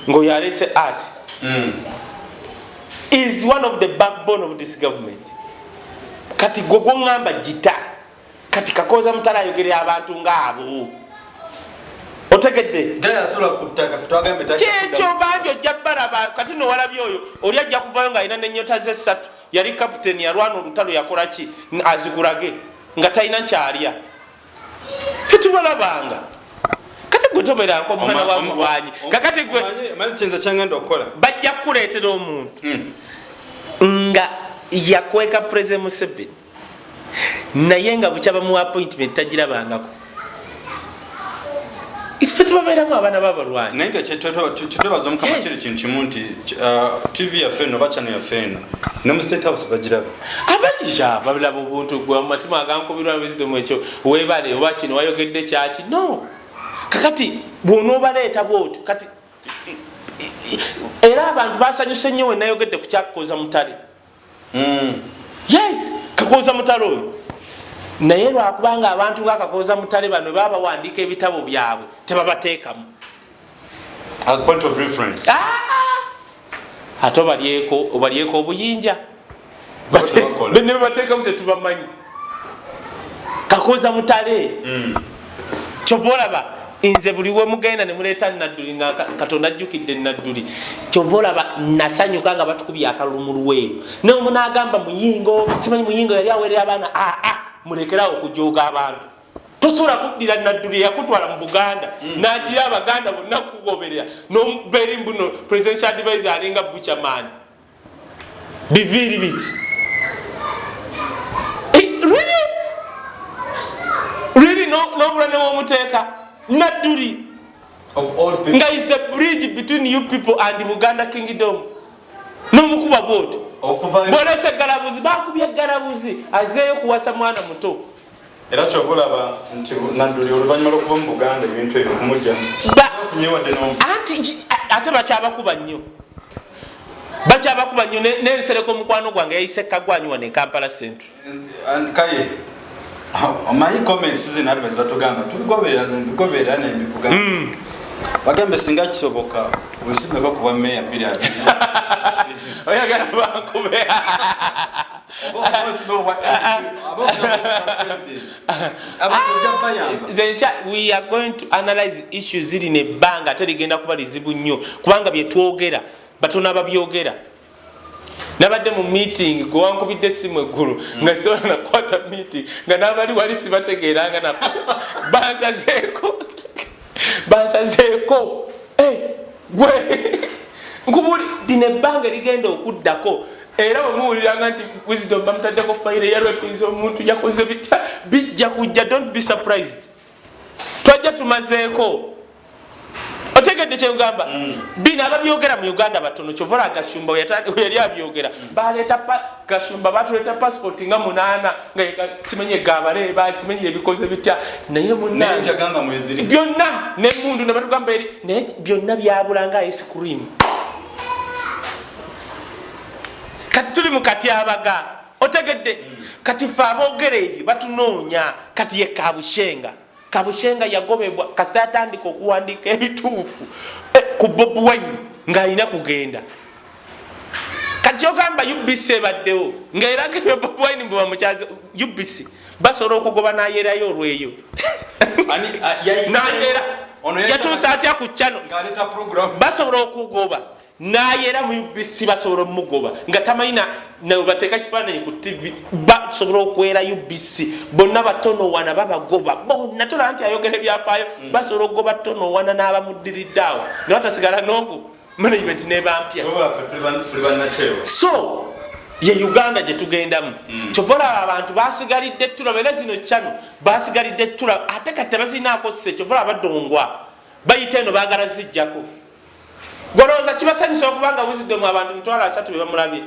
ng'oyo alese art is one of the backbone of this government kati gwe gw'oŋŋamba gita kati kakooza mutala ayogerera abantu ng'abo otegedde kyekyo bangi ojja balaba kati nowalabye oyo oli ajja kuvayo ng'alina n'ennyota ze 3 yali kaputeni yalwana olutalo yakola ki azikulage nga talina kyalya fitubalabanga kati gwe toberanko omwana wa mulwanyi kakati gwe bajja kukuleetera omuntu nga yakweka President Museveni naye nga bukya bamuwa appointment tagirabangako ife tubabeeramu abaana b'abalwanyi naye nga kyetwebaza omukama kiri kintu kimu nti TV yaffe eno oba channel yaffe eno ne mu State House bagiraba abajja babiraba obuntu gwe mu masimu agankubirwa Wisdom ekyo weebale oba kino wayogedde kyaki no kakati bw'onoobaleeta bw'otyo kati era abantu basanyuse nnyo we nayogedde ku kyakukooza mutale yes kakooza mutale oyo naye lwakubanga abantu ng'akakooza mutale bano baba bawandiika ebitabo byabwe tebabateekamu as point of reference ate obalyeko obuyinja ne bateekamu tetubamanyi kakooza mutale kyova olaba nze buli we mugenda ne muleeta nadduli nga Katonda ajjukidde nadduli kyova olaba nasanyuka nga batukubye akalulu mu luweero naye omunaagamba muyingo simanyi muyingo yali aweerera abaana mulekerawo okujooga abantu tosobola kuddira nadduli yakutwala mu Buganda n'addira abaganda bonna kugoberera n'omubeeri mbuno presidential advisor alinga Buchaman biviri biti really n'obulane w'omuteeka nadduli nga is the bridge between you people and Buganda kingdom n'omukuba bwoti bwolese galabuzi bakubye galabuzi azeeyo kuwasa mwana muto era kyovulaba nti nadduli oluvannyuma lw'okuva mu Buganda ebintu ebyo kumujjamu ate bakyabakuba nnyo n'ensereko omukwano gwange yayise Kagwanyi wano e Kampala Central. Kaye omanyi comments zino advice batugamba tubigoberera nembikugamba bagambe singa kisoboka wesimeko kuba meya period oyagala bankube we are going to analyze issues ziri nebbanga ate ligenda kuba lizibu nnyo kubanga byetwogera batona babyogera nabadde mu meeting gwankubidde simu eggulu nga sisobola nakwata meeting nga nabali wali sibategeeranga nako bansazeeko gwe nkubuli lino ebbanga ligenda okuddako era bwemuwuliranga nti Wisdom bamutaddeko fayire yalwepinza omuntu yakoze bitya bijja kujja, don't be surprised. Twajja tumazeeko otegedde kyegamba bino ababyogera mu Uganda batono kyovola Gashumba yali abyogera baleeta Gashumba batuleeta passport nga 8 nga simenye gabaleba simenye ebikoze bitya naye munanjaganga mweziri byonna n'emundu ne batugamba eri naye byonna byabulanga ice cream. Kati tuli mu katyabaga otegedde kati fa aboogera ebyo batunoonya kati ye Kabushenga yagobebwa kasita atandika okuwandiika ebituufu ku Bobi Wine ng'alina kugenda. Kati kyogamba UBC ebaddewo ng'eraga Bobi Wine bwe bamukyaze UBC basobola okugoba n'ayerayo olweyo yatuusa atya ku channel basobola okugoba n'ayera mu UBC basobola omugoba nga tamanyi nawe bateeka kifaananyi ku TV basobola okwera UBC bonna batono wana babagoba bonna tola nti ayogera ebyafaayo basobola okugoba tono wana n'abamuddiridde awo ne batasigala n'ogu management n'ebampya. So ye Uganda gye tugendamu kyovola abantu basigalidde tulaba era zino channel basigalidde tulaba ate kati tebazinaako sse kyovola abadongwa bayita eno baagala zijjako golooza kibasanyusa okubanga Wisdom abantu 3 be bamulabye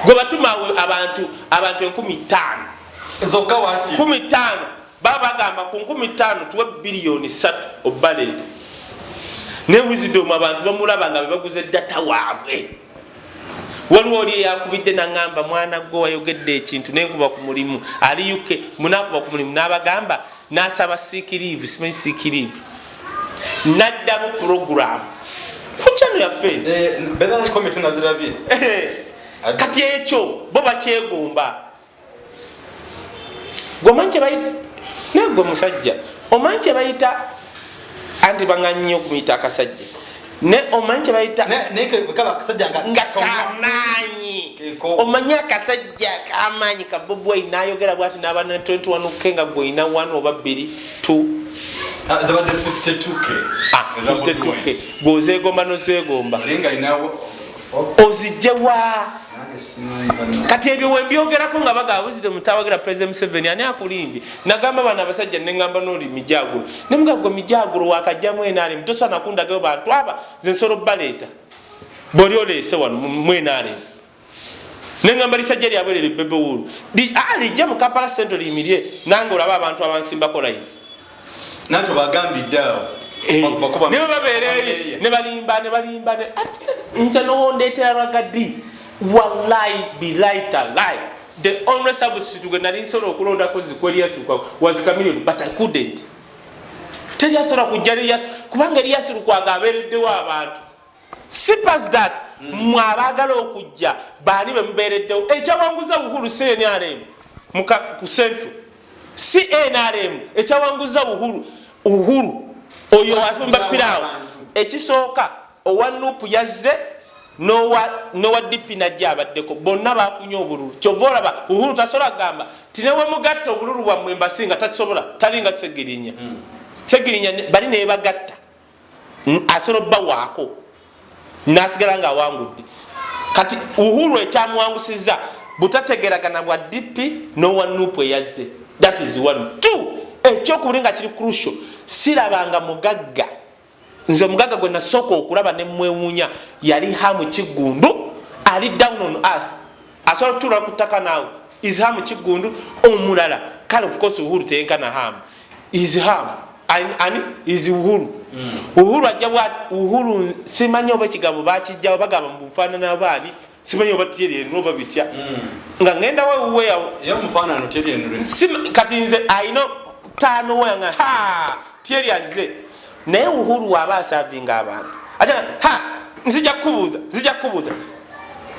gwe batumawe abantu 15,000 zokka waki 15 baba bagamba ku 15,000 tuwe billion 3 obbalete ne Wisdom abantu bamulaba nga bebaguze data waabwe waliwo oli yakubidde nangamba mwana gwe wayogedde ekintu nenkuba ku mulimu ali UK munakuba ku mulimu n'abagamba n'asaba sick leave simanyi sick leave naddamu program kuchano ya fed bedana committee nazirabye kati ekyo bo bakyegomba gomanje bayi nego musajja omanje bayita andi bangannyo kumita akasajja ne omanje bayita ne kaba akasajja nga kamanyi omanya akasajja kamanyi ka Bobi Wine ayogera bwati n'abana 21 ukenga goina 1 oba 2 2 zabadde 52k 52k gozegomba nozegomba linga inawo ozijjewa kati ebyo wembyogerako nga baga Wisdom mutawagira President Museveni ani akulimbi nagamba bana abasajja nengamba noli mijagulu nemugago mijagulu wakajjamu enali mtosa nakunda gayo bantu aba zensoro baleta boli olese wano mwenali nengamba lisajja lyabwerere bebe wulu ali jamu Kampala Central imirie nango olaba abantu abansimba kola nato bagambi dawo ne babereye ne balimba ncha no ndete ragadi wallahi billahi talai the only service to get insoro okulonda kozi kweli yasu was chameleon but I couldn't tell yasora kujali yasu kubanga yasu kwaga aberedde wa abantu sipas that mwabagala okujja bani bemberedde ekyawanguza Uhuru CNRM muka ku Central CNRM ekyawanguza Uhuru oyo afumba pirawo ekisooka owa nupu yazze nowa DP najja abaddeko bonna bafunye obululu kyova olaba Uhuru tasobola gamba tinewe mugatta obululu bwammwe mbasinga takisobola talinga Segirinya Segirinya bali naye bagatta asobola bawaako nasigala nga awangudde kati Uhuru ekyamwangusizza butategeragana bwa DP nowa Nuupu eyazze that is one. Two ekyokulinga kiri crucial sirabanga mugagga nze omugagga gwe nasooka okulaba ne mwewuunya yali Hamu Kigundu ali down on earth asobola kutuula ku ttaka naawe is Hamu Kigundu omulala kale of course Uhuru teyenkana Hamu is Hamu ani is Uhuru Uhuru ajja bwati Uhuru simanyi oba ekigambo bakijjawo bagamba mu bufaanana baani simanyi oba Thierry noba bitya nga ngenda wewe ya mufaanano Thierry kati nze ayina taano wanga ha Thierry azze naye Uhuru waba asavinga abantu aja ha nzija kubuuza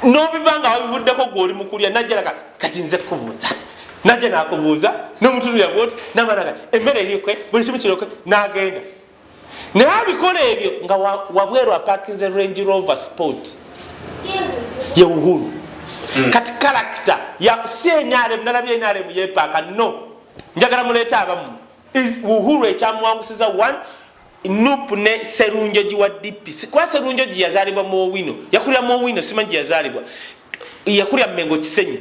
nobivanga wabivuddeko gwoli mukulya najja kati nze kubuuza najja nakubuuza n'omutundu yabwoti namanaga emmere erikwe buli kimu kirokwe n'agenda naye abikola ebyo nga wabweru apakinze Range Rover Sport ye Uhuru kati character ya CNRM nalabye NRM yepaaka no njagala muleeta abamu Uhuru ekyamwangusiza one Nuupu ne Serunjoji wa DP kwa Serunjoji yazalibwa mu Wino yakulira mu Wino simanyi yazalibwa yakulira Mengo Kisenyi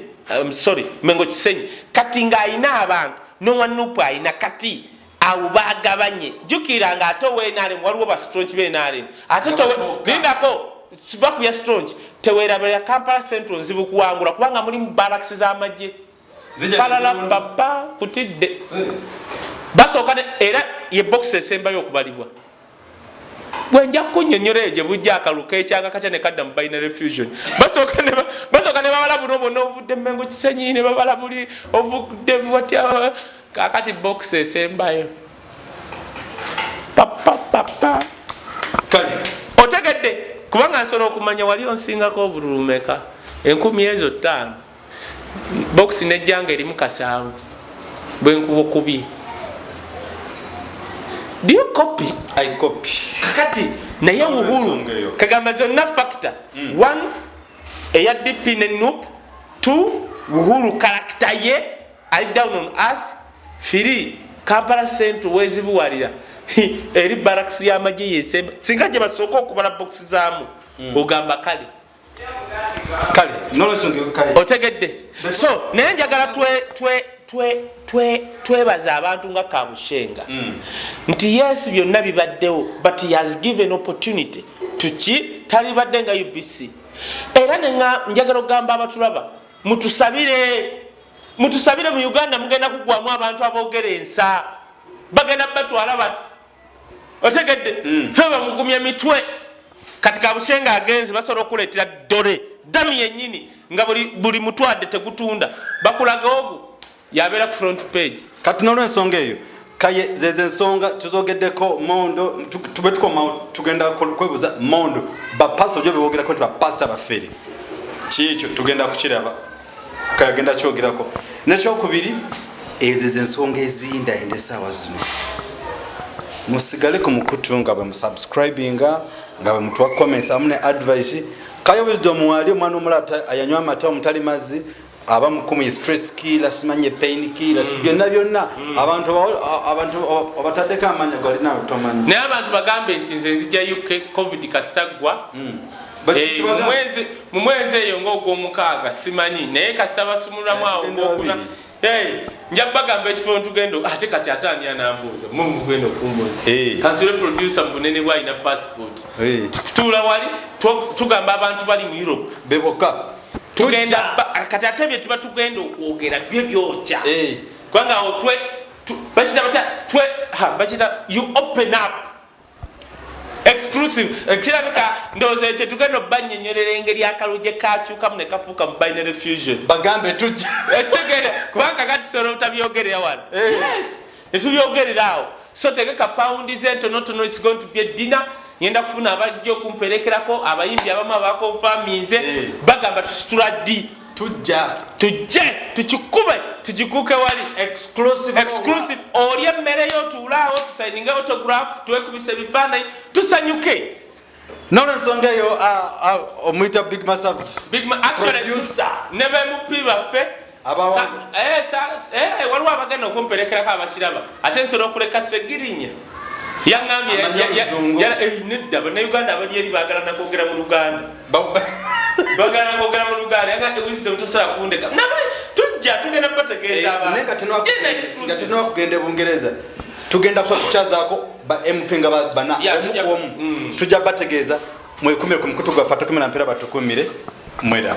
Mengo Kisenyi kati nga ayina abantu no Nuupu ayina kati abo bagabanye jukira nga atowe NRM waliwo ba strong be NRM ate towe lindako sibaku ya strong tewerabya Kampala Central nzibu kuwangula kubanga muri barracks za amajje palala papa kutidde basokane era ye box esemba yokubalibwa bwenja kunyonyora eje bujja akaluka ekyanga kacha ne kadda mu binary fusion basokane babala buno bono ovudde Mengo Kisenyi ne babala buli ovudde watya kakati box esemba yo papa kale otegedde kubanga nsolo okumanya wali onsingako obululumeka 10,005 box nejjanga eri mu 7 bwenkubo kubi. Do you copy? I copy. Kakati na ya Uhuru kagamba zonna factor. One eya DP ne Nuupu. Two Uhuru character ye ali down on earth. Three Kampala Central wezibuwalira eri barracks ya amagye yesemba singa gye basooka okubala box zaamu ogamba kale nolosonge Kaye otegedde so naye njagala twebaza abantu nga Kabushenga nti yes byonna bibaddewo but he has given opportunity talibadde nga UBC era nenga njagala ogamba abatulaba mutusabire mu Uganda mugenda kugwamu abantu aboogera ensa bagenda batwala bati otegedde feba mugumya mitwe kati Kabushenga agenze basobola okuleetera dole dami yennyini nga buli mutwadde tegutunda bakulaga ogu yabeera ku front page kati n'olw'ensonga eyo Kaye zeze ensonga tuzogeddeko mondo tube tukoma tugenda kwebuza mondo bapasa byo bebogerako nti bapasta bafere kikyo tugenda kukiraba Kaye agenda kyogerako nekyokubiri ezeze ensonga ezinda endesaawa zino musigaleko mukutunga bamusubscribinga nga bamutwa comments amune advice Kaye Wisdom wali omwana omulata ayanywa amata omutali mazzi aba mukumi stress killer simanye pain killer byonna abantu abatadeko amanya galina otomanyi naye abantu bagambe nti nze nzija UK COVID kastagwa mu mwezi eyo ng'ogw'omukaaga simanyi naye kasita basumulwamu awo ng'okuna nja bagamba ekifo ntugendo ate kati atani anambuuza mugenda okumbuuza kansule producer mbunene bwalina passport tutuula wali tugamba abantu bali mu Europe beboka tugenda kati ate bye tuba tugenda okwogera byo byokya kubanga awo bakita you open up exclusive kirabika ndowooza ekyo tugenda obbanyonyolera engeri akaluje kakyukamu ne kafuuka mu binary fusion bagambe tujja esegere kubanga kati tusobola otabyogerera wano yes netubyogerera awo so tegeka paundi zentonotono is going to be a dinner yenda kufuna abajja okumperekerako abayimbi abamu abakonfaminze bagamba tusitula ddi tujje tukikuke wali exclusive oli emmere yo tuulaawo tusaininga autograph twekubisa ebifaananyi tusanyuke none ensonga eyo omuyita big massive producer ne bemupi baffe waliwo abagenda okumperekerako abakiraba ate nsobola okuleka segirinya yaŋŋambye nedda bannayuganda abali eri baagala nakwogera mu luganda bagala nakwogera mu luganda yaŋŋambye wisdom tosobola kundeka nabe tujja tugenda bategeeza abatenwa kugenda e bungereza tugenda kusobola tukyazaako ba mp nga bana omu tujja bategeeza mwekumire ku mukutu gwaffe atukumira mpera batukumire mwera